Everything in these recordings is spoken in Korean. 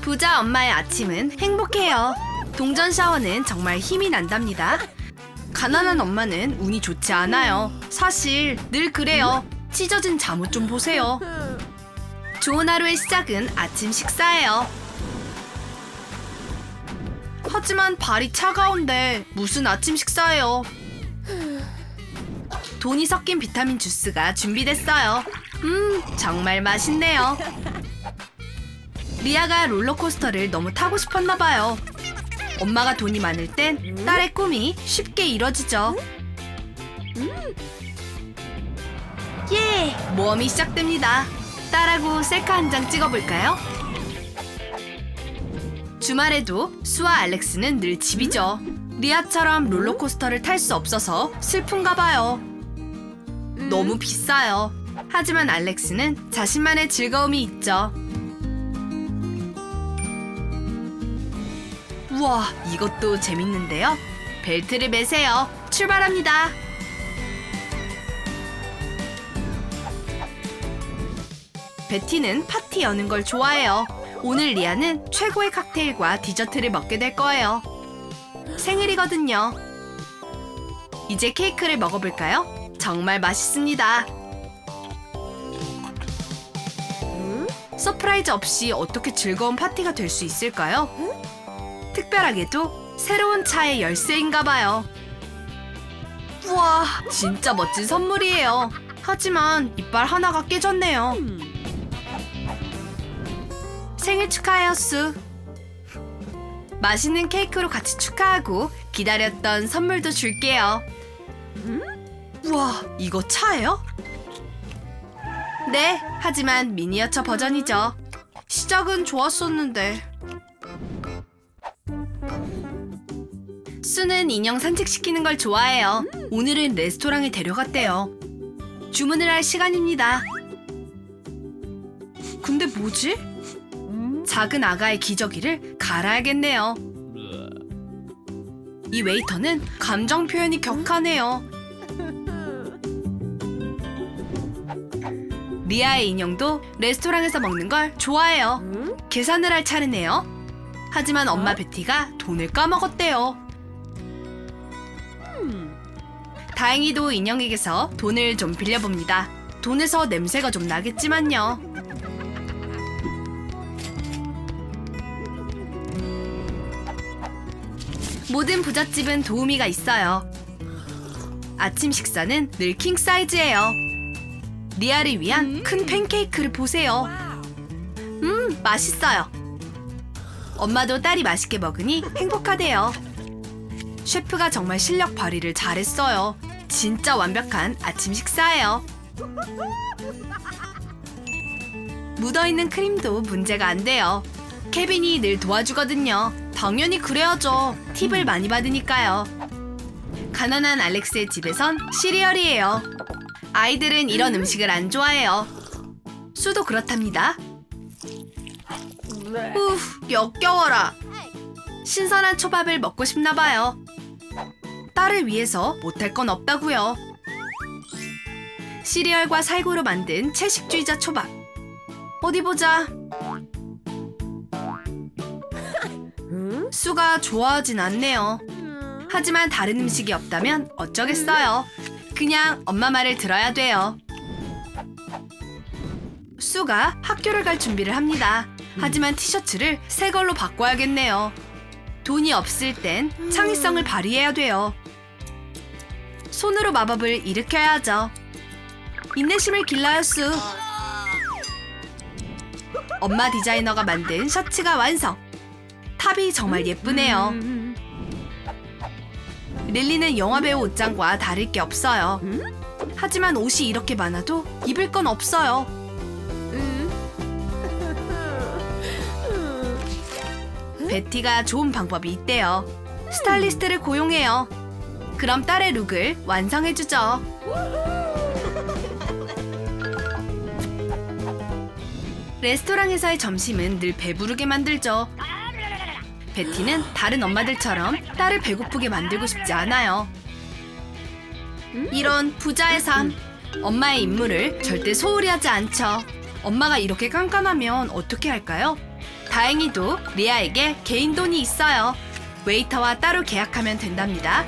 부자 엄마의 아침은 행복해요. 동전 샤워는 정말 힘이 난답니다. 가난한 엄마는 운이 좋지 않아요. 사실 늘 그래요. 찢어진 잠옷 좀 보세요. 좋은 하루의 시작은 아침 식사예요. 하지만 발이 차가운데 무슨 아침 식사예요. 돈이 섞인 비타민 주스가 준비됐어요. 정말 맛있네요. 리아가 롤러코스터를 너무 타고 싶었나 봐요. 엄마가 돈이 많을 땐 딸의 꿈이 쉽게 이뤄지죠. 예! 모험이 시작됩니다. 딸하고 셀카 한 장 찍어볼까요? 주말에도 수와 알렉스는 늘 집이죠. 리아처럼 롤러코스터를 탈 수 없어서 슬픈가 봐요. 너무 비싸요. 하지만 알렉스는 자신만의 즐거움이 있죠. 우와, 이것도 재밌는데요. 벨트를 매세요. 출발합니다. 베티는 파티 여는 걸 좋아해요. 오늘 리아는 최고의 칵테일과 디저트를 먹게 될 거예요. 생일이거든요. 이제 케이크를 먹어볼까요? 정말 맛있습니다. 서프라이즈 없이 어떻게 즐거운 파티가 될 수 있을까요? 특별하게도 새로운 차의 열쇠인가 봐요. 우와, 진짜 멋진 선물이에요. 하지만 이빨 하나가 깨졌네요. 생일 축하해요, 수. 맛있는 케이크로 같이 축하하고 기다렸던 선물도 줄게요. 우와, 이거 차예요? 네, 하지만 미니어처 버전이죠. 시작은 좋았었는데. 수는 인형 산책시키는 걸 좋아해요. 오늘은 레스토랑에 데려갔대요. 주문을 할 시간입니다. 근데 뭐지? 작은 아가의 기저귀를 갈아야겠네요. 이 웨이터는 감정 표현이 격하네요. 리아의 인형도 레스토랑에서 먹는 걸 좋아해요. 계산을 할 차례네요. 하지만 엄마 베티가 돈을 까먹었대요. 다행히도 인형에게서 돈을 좀 빌려봅니다. 돈에서 냄새가 좀 나겠지만요. 모든 부잣집은 도우미가 있어요. 아침 식사는 늘 킹 사이즈예요. 리아를 위한 큰 팬케이크를 보세요. 맛있어요. 엄마도 딸이 맛있게 먹으니 행복하대요. 셰프가 정말 실력 발휘를 잘했어요. 진짜 완벽한 아침 식사예요. 묻어있는 크림도 문제가 안 돼요. 케빈이 늘 도와주거든요. 당연히 그래야죠. 팁을 많이 받으니까요. 가난한 알렉스의 집에선 시리얼이에요. 아이들은 이런 음식을 안 좋아해요. 수도 그렇답니다. 역겨워라. 신선한 초밥을 먹고 싶나 봐요. 딸을 위해서 못할 건 없다고요. 시리얼과 살구로 만든 채식주의자 초밥. 어디 보자. 수가 좋아하진 않네요. 하지만 다른 음식이 없다면 어쩌겠어요. 그냥 엄마 말을 들어야 돼요. 수가 학교를 갈 준비를 합니다. 하지만 티셔츠를 새 걸로 바꿔야겠네요. 돈이 없을 땐 창의성을 발휘해야 돼요. 손으로 마법을 일으켜야죠. 인내심을 길러요, 수. 엄마 디자이너가 만든 셔츠가 완성. 탑이 정말 예쁘네요. 릴리는 영화배우 옷장과 다를 게 없어요. 하지만 옷이 이렇게 많아도 입을 건 없어요. 베티가 좋은 방법이 있대요. 스타일리스트를 고용해요. 그럼 딸의 룩을 완성해주죠. 레스토랑에서의 점심은 늘 배부르게 만들죠. 베티는 다른 엄마들처럼 딸을 배고프게 만들고 싶지 않아요. 이런 부자의 삶. 엄마의 임무를 절대 소홀히 하지 않죠. 엄마가 이렇게 깐깐하면 어떻게 할까요? 다행히도 리아에게 개인 돈이 있어요. 웨이터와 따로 계약하면 된답니다.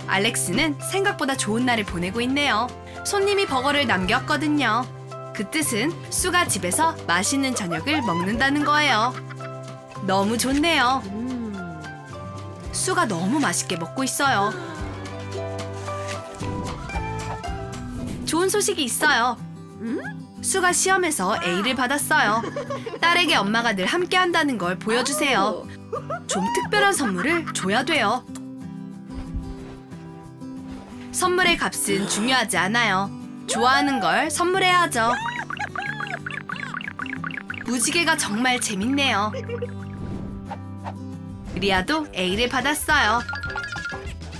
알렉스는 생각보다 좋은 날을 보내고 있네요. 손님이 버거를 남겼거든요. 그 뜻은 수가 집에서 맛있는 저녁을 먹는다는 거예요. 너무 좋네요. 수가 너무 맛있게 먹고 있어요. 좋은 소식이 있어요. 수가 시험에서 A를 받았어요. 딸에게 엄마가 늘 함께 한다는 걸 보여주세요. 좀 특별한 선물을 줘야 돼요. 선물의 값은 중요하지 않아요. 좋아하는 걸 선물해야죠. 무지개가 정말 재밌네요. 리아도 A를 받았어요.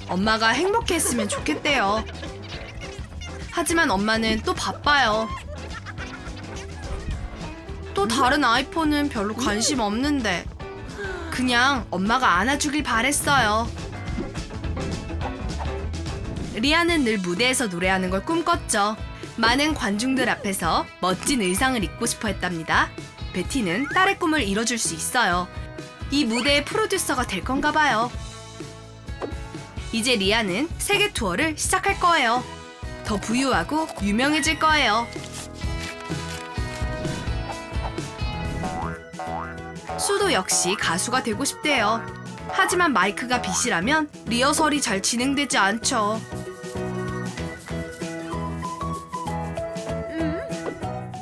엄마가 행복했으면 좋겠대요. 하지만 엄마는 또 바빠요. 또 다른 아이폰은 별로 관심 없는데 그냥 엄마가 안아주길 바랬어요. 리아는 늘 무대에서 노래하는 걸 꿈꿨죠. 많은 관중들 앞에서 멋진 의상을 입고 싶어 했답니다. 베티는 딸의 꿈을 이뤄줄 수 있어요. 이 무대의 프로듀서가 될 건가 봐요. 이제 리아는 세계 투어를 시작할 거예요. 더 부유하고 유명해질 거예요. 수도 역시 가수가 되고 싶대요. 하지만 마이크가 빛이라면 리허설이 잘 진행되지 않죠.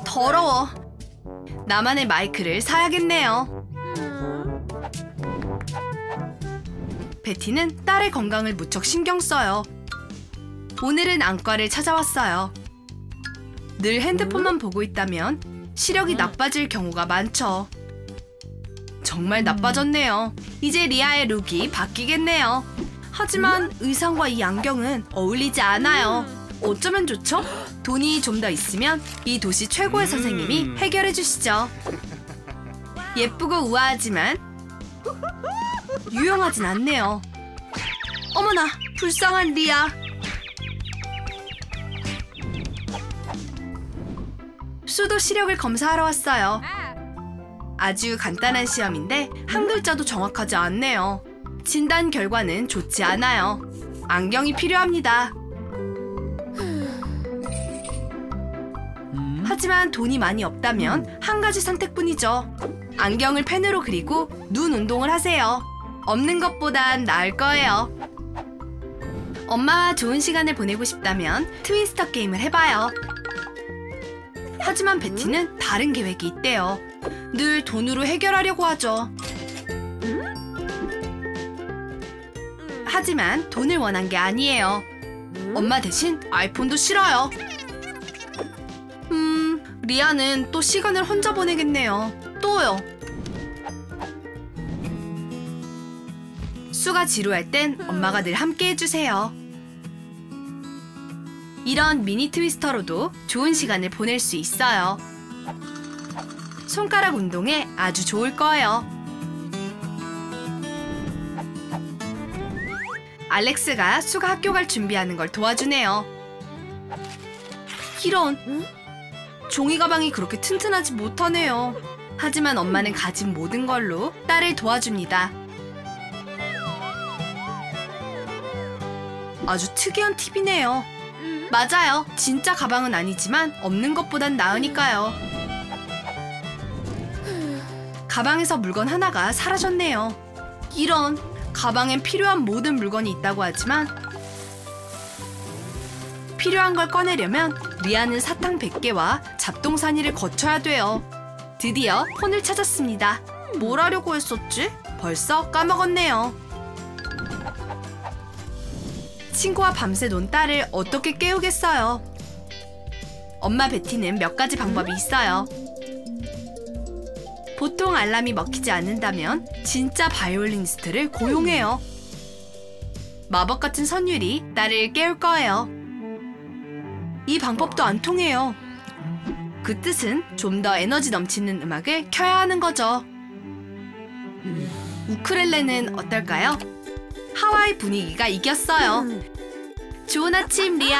더러워. 나만의 마이크를 사야겠네요. 베티는 딸의 건강을 무척 신경 써요. 오늘은 안과를 찾아왔어요. 늘 핸드폰만 보고 있다면 시력이 나빠질 경우가 많죠. 정말 나빠졌네요. 이제 리아의 룩이 바뀌겠네요. 하지만 의상과 이 안경은 어울리지 않아요. 어쩌면 좋죠? 돈이 좀 더 있으면 이 도시 최고의 선생님이 해결해 주시죠. 예쁘고 우아하지만 유용하진 않네요. 어머나, 불쌍한 리아. 수도 시력을 검사하러 왔어요. 아주 간단한 시험인데 한 글자도 정확하지 않네요. 진단 결과는 좋지 않아요. 안경이 필요합니다. 하지만 돈이 많이 없다면 한 가지 선택뿐이죠. 안경을 펜으로 그리고 눈 운동을 하세요. 없는 것보단 나을 거예요. 엄마와 좋은 시간을 보내고 싶다면 트위스터 게임을 해봐요. 하지만 베티는 다른 계획이 있대요. 늘 돈으로 해결하려고 하죠. 하지만 돈을 원한 게 아니에요. 엄마 대신 아이폰도 싫어요. 리아는 또 시간을 혼자 보내겠네요. 또요. 수가 지루할 땐 엄마가 늘 함께 해주세요. 이런 미니 트위스터로도 좋은 시간을 보낼 수 있어요. 손가락 운동에 아주 좋을 거예요. 알렉스가 수가 학교 갈 준비하는 걸 도와주네요. 이런, 종이 가방이 그렇게 튼튼하지 못하네요. 하지만 엄마는 가진 모든 걸로 딸을 도와줍니다. 아주 특이한 팁이네요. 맞아요. 진짜 가방은 아니지만 없는 것보단 나으니까요. 가방에서 물건 하나가 사라졌네요. 이런, 가방엔 필요한 모든 물건이 있다고 하지만 필요한 걸 꺼내려면 리아는 사탕 100개와 잡동사니를 거쳐야 돼요. 드디어 폰을 찾았습니다. 뭘 하려고 했었지? 벌써 까먹었네요. 친구와 밤새 논 딸을 어떻게 깨우겠어요? 엄마 베티는 몇 가지 방법이 있어요. 보통 알람이 먹히지 않는다면 진짜 바이올리니스트를 고용해요. 마법 같은 선율이 딸을 깨울 거예요. 이 방법도 안 통해요. 그 뜻은 좀 더 에너지 넘치는 음악을 켜야 하는 거죠. 우쿨렐레는 어떨까요? 하와이 분위기가 이겼어요. 좋은 아침, 리아.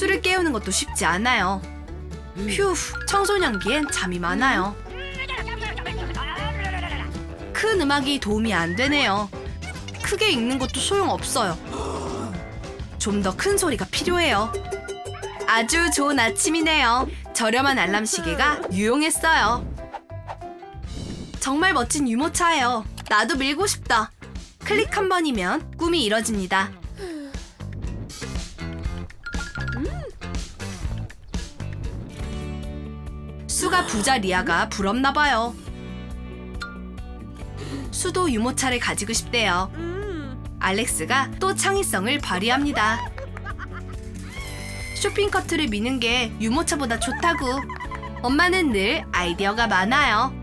수를 깨우는 것도 쉽지 않아요. 휴, 청소년기엔 잠이 많아요. 큰 음악이 도움이 안 되네요. 크게 읽는 것도 소용없어요. 좀 더 큰 소리가 필요해요. 아주 좋은 아침이네요. 저렴한 알람 시계가 유용했어요. 정말 멋진 유모차예요. 나도 밀고 싶다. 클릭 한 번이면 꿈이 이뤄집니다. 수가 부자 리아가 부럽나 봐요. 수도 유모차를 가지고 싶대요. 알렉스가 또 창의성을 발휘합니다. 쇼핑커트를 미는 게 유모차보다 좋다고. 엄마는 늘 아이디어가 많아요.